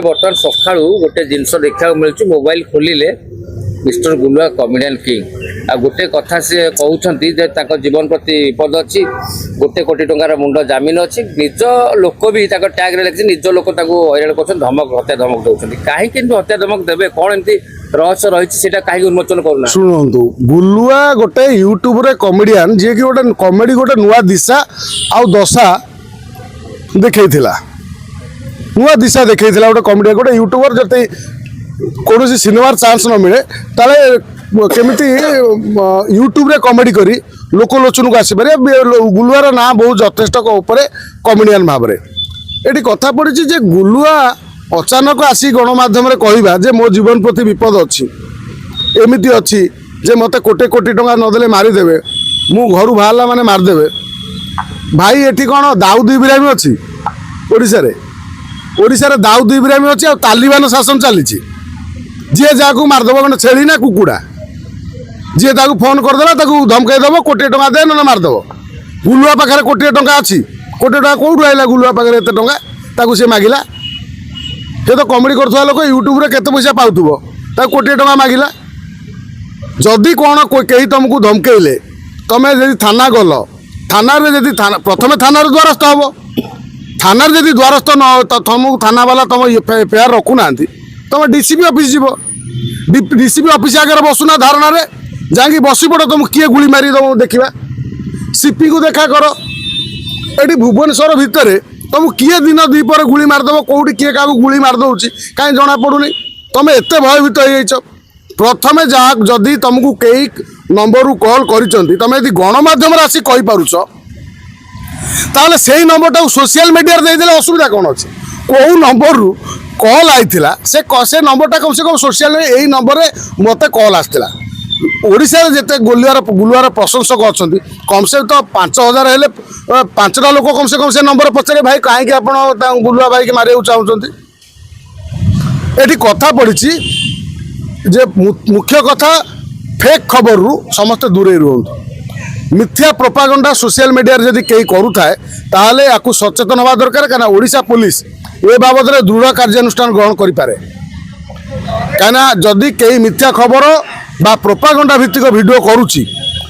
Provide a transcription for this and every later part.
बर्तमान सका गोटे जिनस देखा मिलूँ मोबाइल खोलिले मिस्टर गुलुआ कमेडियन किंग आ गोटे कथा सी कहते जीवन प्रति विपद अच्छी गोटे कोटी टंकार मुंड जमीन अच्छी निज लोक भी टैग लगे निज लोक हईराण कर धमक हत्या धमक दौरान कहीं हत्या धमक देवे कौन एमती रहस्य रही कहीं उन्मोचन करना शुणु गुलुआ गोटे यूट्यूब रे कमेडियन जी कि गोटे कमेडी गोटे नुआ दिशा आउ दशा देखई नुआ दिशा देखई गोटे कमेडियन गोटे यूट्यूबर जब कौन सिनेमार चांस न मिले ताले केमिति यूट्यूब रे कमेडी करी लोकलोचन को आसपारे गुलुआर ना बहुत यथेष्ट कमेडियन भाव में ये कथा पड़ी जे गुलुआ अचानक आसी गणमाध्यम कहवा जे मो जीवन प्रति विपद अच्छी एमती अच्छी जे मत कोटे कोटी टंका नदेले मारिदेवे मु घर बाहर माने मारिदेवे भाई एठी कौन दाऊद इब्राहिम अच्छी ओडिशा रे दाऊद इब्राहिम अच्छी आ तालिबान शासन चली जी जहाँ मारिदेव कौन छेली ना कुकुड़ा जी फोन करदेला धमकईदेव कोटे टंका दे ना मारिदेव गुलुआ पाखे कोटे टंका अच्छी कोटे टंका कौटू आइला गुलुआ पाखे एत टंका सी मागिला ये तो कमेडी कर लोक यूट्यूब रे केते पैसा पाउथुबो कोटी टंका मागिला जदि कौन कहीं तुमको धमकेले तुम जब थाना गल थाना प्रथम थाना द्वारस्थ हम थाना जब द्वारस्थ न तुमको थाना वाला तुम एफआईआर रखुना तुम डीसीपी ऑफिस जीव डीसीपी ऑफिस आगे बसुना धारणा जाकि बसी पड़ तुम किए गुली मारी तुम देखा सीपी को देखा कर ये भुवनेश्वर भितर तुम किए दिन दीपर गुली मारिदेव कौटी किए क्या गुली मारिदे कहीं जना पड़ूनी तुम एत भयभीत हो प्रथम जहाँ जदि तुमको कई नंबर कॉल कर तुम यदि गणमाध्यम आसी कहीपरुच ताले से ही नंबर सोशल मीडिया देदेले असुविधा कौन अच्छी कौ नंबर रु कॉल आईला से नंबर कम से कम सोशल यही नंबर मत कॉल आसला ओडिशा जिते गुलुआर प्रशंसक अच्छा कम से तो 5000 हेले 5टा लोक कम से नंबर पचारे भाई कहीं आप गुलुआ भाई की मारे चाहते ये कथा पड़ी जे मुख्य कथा फेक खबर रु समस्त दूरे रुहतु मिथ्या प्रोपागंडा सोशल मीडिया जदि कहीं करुए ताहले याकू सचेतन हवा दरकार कहीं ओडिशा पुलिस ए बाबद में दृढ़ कार्यानुष्ठान ग्रहण करें कहीं जदि कहीं मिथ्या खबर बा प्रोपागंडा भित्तिक वीडियो करुच्ची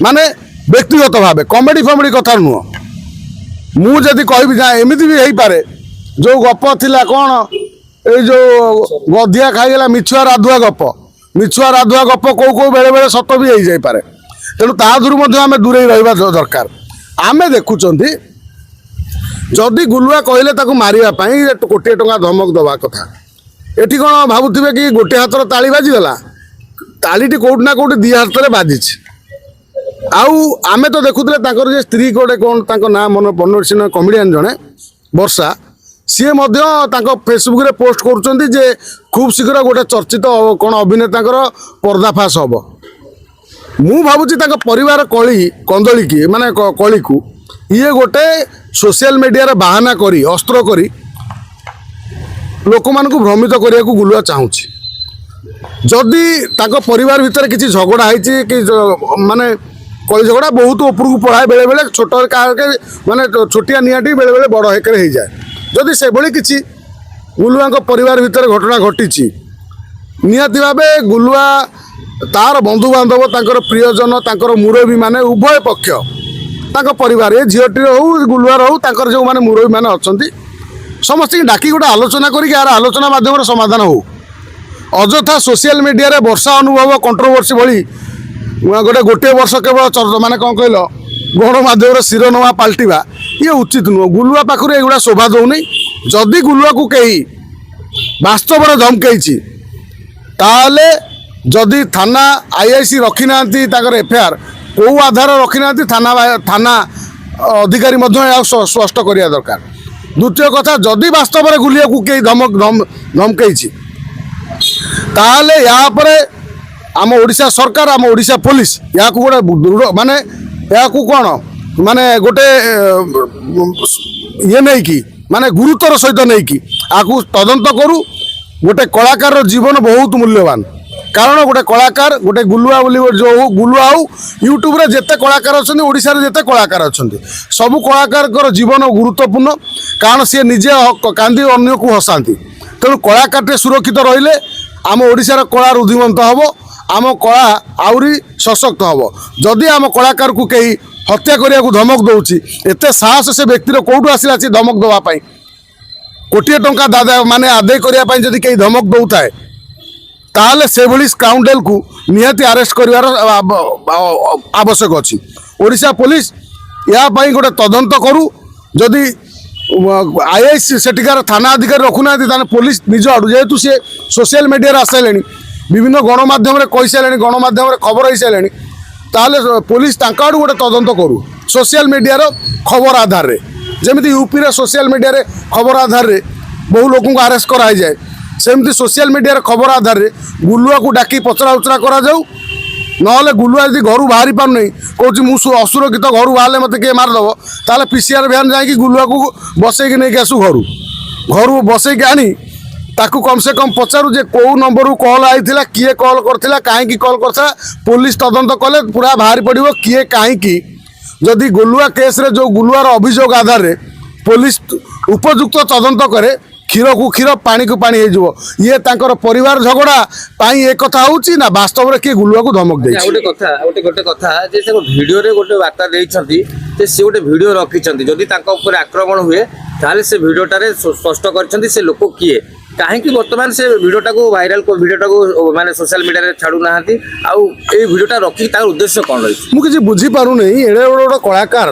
माने व्यक्तिगत भाव कमेडी फमेडी कथा नुह मुझे कहि एमती भी हो पारे जो गप थिला कौन ये जो गधिया खाईगला मिछुआ राधुआ गप कौ बेले बेले सत भी हो जाए तेणु तादूर आम दूरे रहा दरकार आम देखुं जदि गुलुआ कहले मारे कोटे टंका धमक दवा कथा एटी कौन भावुवे कि गोटे हाथर ताली बाजीगला तालीटी कौट ना कौट दी हाथ में बाजी आमे तो देखुले स्त्री गोटे कौन ना मन पन्नर कमेडियन जड़े वर्षा सी फेसबुक रे पोस्ट कर खूब शीघ्र गोटे चर्चित कौन अभिनेता पर्दाफाश हम मु भावुची परिवार कली कंदली की माने कली को ये गोटे सोशल मीडिया रे बाहाना करी अस्त्र करी लोक मान भ्रमित करने को गुलुआ चाहूँगी जदि परिवार भितर किसी झगड़ा है कि माने कली झगड़ा बहुत उपरକୁ पढ़ाए बेले बेले छोट माने छोटिया नियाटी बेले बेले बड़ हेकर हो जाए जदि से भली किसी गुलुआ परिवार भितर घटना घटी निहाती भावे गुलुआ तार बंधु बांधव तांकर प्रियजन तांकर मुरबी माने उभय पक्ष तांकर परिवार ए झीटी हो गुलुआर हो तांकर जो माने मुरबी माने अच्छंती समस्त डाकी गोटे आलोचना करिक यार आलोचना माध्यम समाधान हो अଯଥା सोशल मीडिया रे वर्षा अनुभव कंट्रोवर्सी भली गोटे वर्ष केवल माने कौन कहल गणमाध्यम शिरोनामा पलटिवा ये उचित नुह गुलुआ पाखर एगुड़ा शोभा दौनी जदि गुलुआ को कहीं वास्तव में धमकई ताले जदि थाना आईआईसी रखी ना एफआईआर कौ आधार रखी ना थाना अधिकारी स्पष्ट करिया दरकार द्वितीय कथा जदि वास्तव में गुलिया को कहीं धमकई ताहले यहाँ पर आम ओडिशा सरकार आम ओडिशा पुलिस यहाँ को गोटे दृढ़ माने यहाँ को कौन माने गोटे ये नहीं कि माने गुरुतर सहित नहीं कि आपको तदंत करू गोटे कलाकार जीवन बहुत मूल्यवान कारण गोटे कलाकार गोटे गुलुआ बोली जो गुलुआ हो यूट्यूब रे जिते कलाकार अच्छा ओडिशा रे जिते कलाकार अच्छा सब कलाकार जीवन गुरुत्वपूर्ण कारण सी निजे कांदी अन्य को हसाती ତେଣୁ କଳାକାରଟେ ସୁରକ୍ଷିତ ରହିଲେ ଆମ ଓଡ଼ିଶାର କଳା ରୁଦ୍ଧିମନ୍ତ ହେବ, ଆମ କଳା ଆହୁରି ସଶକ୍ତ ହେବ। ଯଦି ଆମ କଳାକାରକୁ କେହି ହତ୍ୟା କରିବାକୁ ଧମକ ଦେଉଛି, ଏତେ ସାହସ ସେ ବ୍ୟକ୍ତିର କେଉଁଠୁ ଆସିଲା ସେ ଧମକ ଦେବା ପାଇଁ? କୋଟିଏ ଟଙ୍କା ମାନେ ଆଦାୟ କରିବା ପାଇଁ ଯଦି କେହି ଧମକ ଦେଉଥାଏ ତାହେଲେ ସେଭଳି ସ୍କାଉଣ୍ଡେଲକୁ ନିହାତି ଆରେଷ୍ଟ କରିବାର ଆବଶ୍ୟକ ଅଛି। ଓଡ଼ିଶା ପୋଲିସ ଏହା ପାଇଁ ଗୋଟେ ତଦନ୍ତ କରୁ। ଯଦି ଆଇଆଇସି ସେଠିକାର ଥାନା ଅଧିକାରୀ ରଖୁନାହାନ୍ତି ତାହେଲେ ପୋଲିସ ନିଜ ଆଡ଼ୁ, ଯେହେତୁ ସେ ସୋସିଆଲ ମିଡ଼ିଆରେ ଆସିସାରିଲେଣି, ବିଭିନ୍ନ ଗଣମାଧ୍ୟମରେ କହିସାରିଲେଣି, ଗଣମାଧ୍ୟମରେ ଖବର ହେଇସାରିଲେଣି, ତାହେଲେ ପୋଲିସ ତାଙ୍କ ଆଡ଼ୁ ଗୋଟେ ତଦନ୍ତ କରୁ ସୋସିଆଲ ମିଡ଼ିଆର ଖବର ଆଧାରରେ। ଯେମିତି ୟୁପିରେ ସୋସିଆଲ ମିଡ଼ିଆରେ ଖବର ଆଧାରରେ ବହୁ ଲୋକଙ୍କୁ ଆରେଷ୍ଟ କରାଯାଇଯାଏ, ସେମିତି ସୋସିଆଲ ମିଡ଼ିଆର ଖବର ଆଧାରରେ ଗୁଲୁଆକୁ ଡାକି ପଚରା ଉଚରା କରାଯାଉ। ନହେଲେ ଗୁଲୁଆ ଯଦି ଘରୁ ବାହାରି ପାରୁନାହିଁ, କହୁଛି ମୁଁ ଅସୁରକ୍ଷିତ, ଘରୁ ବାହାରିଲେ ମୋତେ କିଏ ମାରିଦେବ, ତାହେଲେ PCR ଭ୍ୟାନ୍ ଯାଇକି ଗୁଲୁଆକୁ ବସେଇକି ନେଇକି ଆସୁ। ଘରୁ ବସେଇକି ଆଣି ତାକୁ କମ୍ ସେ କମ୍ ପଚାରୁ ଯେ କେଉଁ ନମ୍ବରରୁ କଲ୍ ଆସିଥିଲା, କିଏ କଲ୍ କରିଥିଲା, କାହିଁକି କଲ୍ କରିଥିଲା। ପୋଲିସ ତଦନ୍ତ କଲେ ପୁରା ବାହାରି ପଡ଼ିବ କିଏ କାହିଁକି। ଯଦି ଗୁଲୁଆ କେସ୍ରେ ଯେଉଁ ଗୁଲୁଆର ଅଭିଯୋଗ ଆଧାରରେ ପୋଲିସ ଉପଯୁକ୍ତ ତଦନ୍ତ କରେ, କ୍ଷୀରକୁ କ୍ଷୀର ପାଣିକୁ ପାଣି ହେଇଯିବ। ଇଏ ତାଙ୍କର ପରିବାର ଝଗଡ଼ା ପାଇଁ ଏ କଥା ହେଉଛି ନା ବାସ୍ତବରେ କିଏ ଗୁଲୁଆକୁ ଧମକ ଦେଇଛି? ଗୋଟେ କଥା ଯେ ସେ ଭିଡ଼ିଓରେ ଗୋଟେ ବାର୍ତ୍ତା ଦେଇଛନ୍ତି ଯେ ସେ ଗୋଟେ ଭିଡ଼ିଓ ରଖିଛନ୍ତି, ଯଦି ତାଙ୍କ ଉପରେ ଆକ୍ରମଣ ହୁଏ ତାହେଲେ ସେ ଭିଡ଼ିଓଟାରେ ସ୍ପଷ୍ଟ କରିଛନ୍ତି ସେ ଲୋକ କିଏ, କାହିଁକି ବର୍ତ୍ତମାନ ସେ ଭିଡ଼ିଓଟାକୁ ଭିଡ଼ିଓଟାକୁ ମାନେ ସୋସିଆଲ ମିଡ଼ିଆରେ ଛାଡ଼ୁନାହାନ୍ତି, ଆଉ ଏଇ ଭିଡ଼ିଓଟା ରଖି ତାର ଉଦ୍ଦେଶ୍ୟ କ'ଣ ରହିଛି ମୁଁ କିଛି ବୁଝିପାରୁନି। ଏଡ଼େ ବଡ଼ ଗୋଟେ କଳାକାର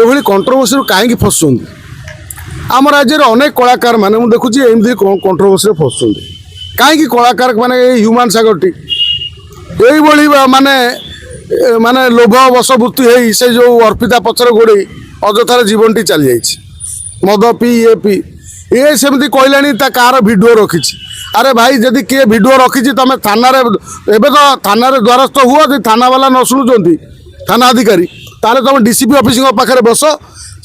ଏଭଳି କଣ୍ଟ୍ରୋଭର୍ସିରୁ କାହିଁକି ଫସୁଛନ୍ତି? ଆମ ରାଜ୍ୟରେ ଅନେକ କଳାକାର ମାନେ ମୁଁ ଦେଖୁଛି ଏମିତି କଣ୍ଟ୍ରୋଭର୍ସିରେ ଫସୁଛନ୍ତି। କାହିଁକି କଳାକାର ମାନେ ଏଇ ହ୍ୟୁମାନ ସାଗରଟି এইভাবে মানে লোভ বশবর্তী হয়ে সে যে অর্পিতা পছরে গোড়াই অযথার জীবনটি চালি যাই মদ পি এ সেমতি কহিলানি তা কার ভিডিও রখিছি। আরে ভাই যদি কিଏ ভিডিও রখিছি তুমি থানারে এবে তো থানারে দ্বারস্থ হুও, যদি থানাবালা ন শুণুଛନ୍ତି থানা অধিকারী তাহলে তুমি ডিসিপি অফিসଙ୍କ পাখে বস,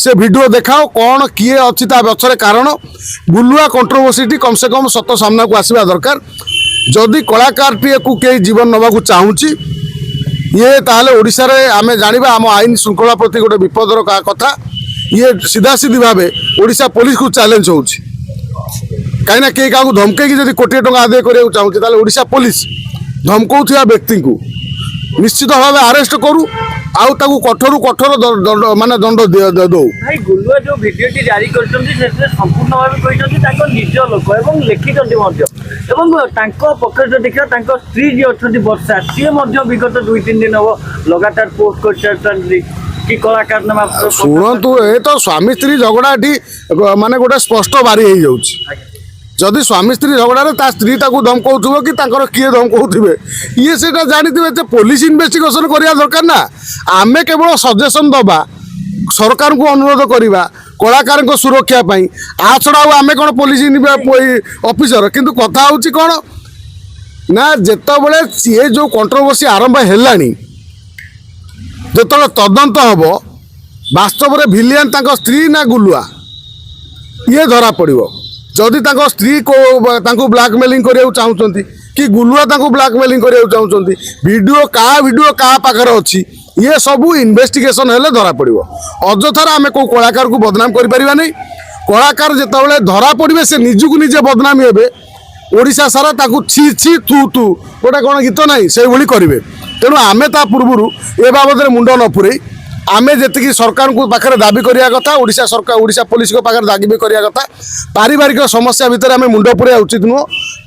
সে ভিডিও দেখাও কোণ কিଏ ଅଛି তা পছরে কারণ। গুলুয়া কন্ট্রোভর্সিটি কমসে কম সত সামনাকু আসবা দরকার। যদি কলাকারটিকে কেই জীবন নেওয়া চাহুছি ইয়ে তাহলে ওড়িশারে আমি জানিবা আম আইন শৃঙ্খলা প্রতি গোটে বিপদর কথা। ইয়ে সিধাসিধি ভাবে ওড়িশা পুলিশ কু চ্যালেঞ্জ হচ্ছে, কাইনা কে কাহু ধমকাইকি যদি কোটিয়ে টঙ্কা আদায় করা চাহুছে তাহলে ওড়িশা পুলিশ ধমকাউথিবা ব্যক্তি নিশ্চিত ভাবে আরেস্ট করু আউ তাকু কঠোর কঠোর মানে দণ্ড দৌ। ভাই গুলুয়া যে ভিডিওটি জারি করছেন সেটা সম্পূর্ণ ভাবে কইছেন তাଙ୍କ নিজ লোক এবং লিখিছেন মধ্য এবং তাଙ୍କ পক্ষে যদি দেখা তাଙ୍କ স্ত্রী যে অଛନ୍ତି বর্ষা সে মধ্য বিগত 2-3 দিন হব লগাতার পোস্ট করছেন কি কলাকার নাম শুণন্তু এ তো স্বামী স্ত্রী ঝগড়া এটি মানে গোটে স্পষ্ট বারি হয়ে যাচ্ছে। যদি স্বামী স্ত্রী ঝগড়ারে তা স্ত্রী তাকে ধমকাউথিব কি তাଙ୍କର কিଏ ধমকাউথিবে ইয়ে সেটা জানিথিবে যে পুলিশ ইনভেস্টিগেশন করিয়া দরকার না। আমি কেবল সজেশন দবা সরকারকে অনুরোধ করিবা কলাকারଙ୍କ সুরক্ষা পাই, আ ছড়া আমি কোন পুলিশ অফিসর। কিন্তু কথা হচ্ছে কোণ না যেতবে এ যে কন্ট্রোভর্সি আরম্ভ হেলানি যেতবে তদন্ত হব বাস্তবরে ভিলিয়ান তাଙ୍କ স্ত্রী না গুলুয়া ইয়ে ধরা পড়িব। যদি তাଙ୍କ স্ত্রী তাଙ୍କୁ ব্ল্যাকমেলিং করিয়া চাহুଛନ୍ତି কি গুলুয়া তাଙ୍କୁ ব্ল্যাকমেলিং করিয়া চাহুଛନ୍ତି, ভিডিও কাହା পাখରେ ଅଛି ইয়ে সবু ইনভেস্টিগেশন হলে ধরা পড়িব। অযথার আমি কেউ কলাকারকে বদনাম করিপারিবা নাই। কলাকার যেতবে ধরা পড়বে সে নিজକୁ নিজে বদনামী হবে, ওড়িশা সারা তাকে ছি ছি তু তু গোটা কোণ গীত নাই সেইভাবে করবে। তেণু আমি তা পূর্বরু এ বাবদরে মুন্ড ন পুরাই আমি যেতিকি সরকার পাখে দাবি করিয়া কথা, ওড়িশা সরকার ওড়িশা পুলিশ পাখে দাবি করিয়া কথা পারিবারিক সমস্যা ভিতরে আমি মুন্ড পুরাইয়া উচিত নুহ।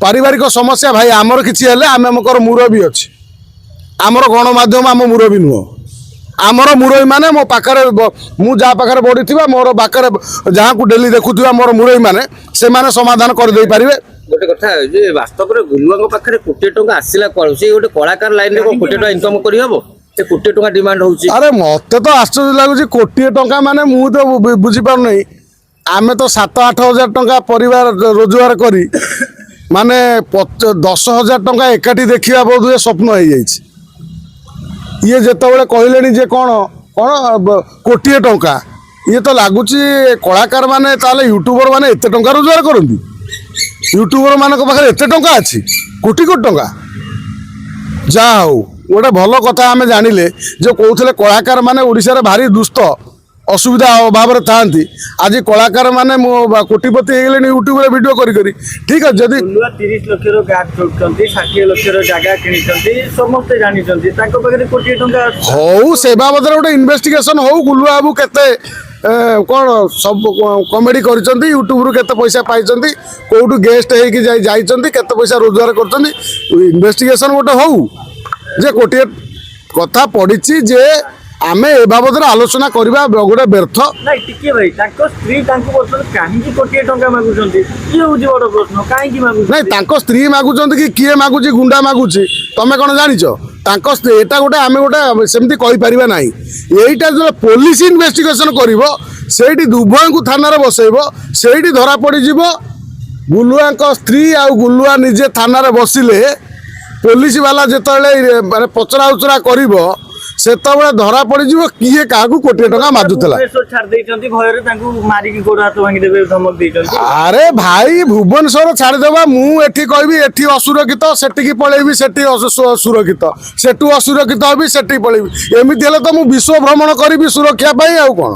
পারিবারিক সমস্যা ভাই আমার কিছু হলে আমি আমার মুরবী অছি, আমার গণমাধ্যম আম মুরবী নুহ। আমার মুরবী মানে মো পাখে মু যা পাখে বড়িথিবা মোর পাখে যা ডেলি দেখুথিবা মোর মুরবী মানে সে সমাধান করিদেই পারিবে। ଗୋଟେ କଥା ଯେ ବାସ୍ତବରେ ଗୁଲୁଆଙ୍କ ପାଖରେ କୋଟିଏ ଟଙ୍କା ଆସିଲା କୁଆଡୁ? ସେ ଗୋଟେ କଳାକାର ଲାଇନରେ କଣ କୋଟିଏ ଟଙ୍କା ଇନକମ କରିହବ? ସେ କୋଟିଏ ଟଙ୍କା ଡିମାଣ୍ଡ ହଉଛି। ଆରେ ମତେ ତ ଆଶ୍ଚର୍ଯ୍ୟ ଲାଗୁଛି କୋଟିଏ ଟଙ୍କା ମାନେ ମୁଁ ତ ବୁଝିପାରୁନାହିଁ। ଆମେ ତ 7-8 ହଜାର ଟଙ୍କା ପରିବାର ରୋଜଗାର କରି ମାନେ 10,000 ଟଙ୍କା ଏକାଠି ଦେଖିବା ବୋଧହୁଏ ସ୍ୱପ୍ନ ହେଇଯାଇଛି। ଇଏ ଯେତେବେଳେ କହିଲେଣି ଯେ କ'ଣ କୋଟିଏ ଟଙ୍କା, ଇଏ ତ ଲାଗୁଛି କଳାକାର ମାନେ ତାହେଲେ ୟୁଟ୍ୟୁବର ମାନେ ଏତେ ଟଙ୍କା ରୋଜଗାର କରନ୍ତି। ୟୁଟ୍ୟୁବର ମାନଙ୍କ ପାଖରେ ଏତେ ଟଙ୍କା ଅଛି, କୋଟି କୋଟି ଟଙ୍କା। ଯାହା ହଉ ଗୋଟେ ଭଲ କଥା ଆମେ ଜାଣିଲେ ଯେ କହୁଥିଲେ କଳାକାର ମାନେ ଓଡ଼ିଶାରେ ଭାରି ଦୁଷ୍ଟ, असुविधा अभाव था आज कलाकार मैंने कोटिपति हो यूट्यूब भिड कर ठीक है जदि गुलुआ 30 लक्षर गार्ड चलुଛନ୍ତି 60 लक्षर जगह किଣିଛନ୍ତି समस्ते जानिଛନ୍ତି ताको पाखरे कोटी टंका हौ से बाबद गोटे इन्वेस्टिगेशन हो गुलुआ बाबू केते कौन सब कमेडी कर यूट्यूब केते पैसा पाई कौटू गेस्ट होती केते पैसा रोजगार कर इन्वेस्टिगेशन गोटे हो जे गोटे कथा पड़ी जे आमे ए बाबद आलोचना करवा गोटे व्यर्थ नहीं टिके भाई ताको स्त्री ताको बोलछन काहे कोटी टंका मागुଛନ୍ତି ये होजी बड़ प्रश्न काहे मागुଛନ୍ତି नहीं ताको स्त्री मागुଛନ୍ତି कि किए मागुची गुंडा मागुची तमे कोन जानिछ ताको एटा गोटे आमे गोटे सेमती कहि परिबा नाही एइटा जो पुलिस इन्वेस्टिगेशन करिवो सेठी दुभय को थाना रे बसैबो सेठी धरा पड़ी जीवो गुलुआ को स्त्री आ गुलुआ निजे थाना रे बसिले पुलिस वाला जेतले माने पचरा उचरा करिवो सेतबे धरा पड़ी जीवो किए काकू कोटी टका माजुतला भुवनेश्वर छाड़ देइछंती भयरे तांकू मारी की गोड़ हाथ भांगी देबे धमक देइछंती अरे भाई भुवनेश्वर छाड़देवा मु एठी कहबी एठी असुरक्षित सेठी की पळेबी सेठी असुरक्षित सेठू असुरक्षित होबी सेठी पळेबी एमिति हेले तो मु विश्व भ्रमण करिबी सुरक्षा पाई आ कोन।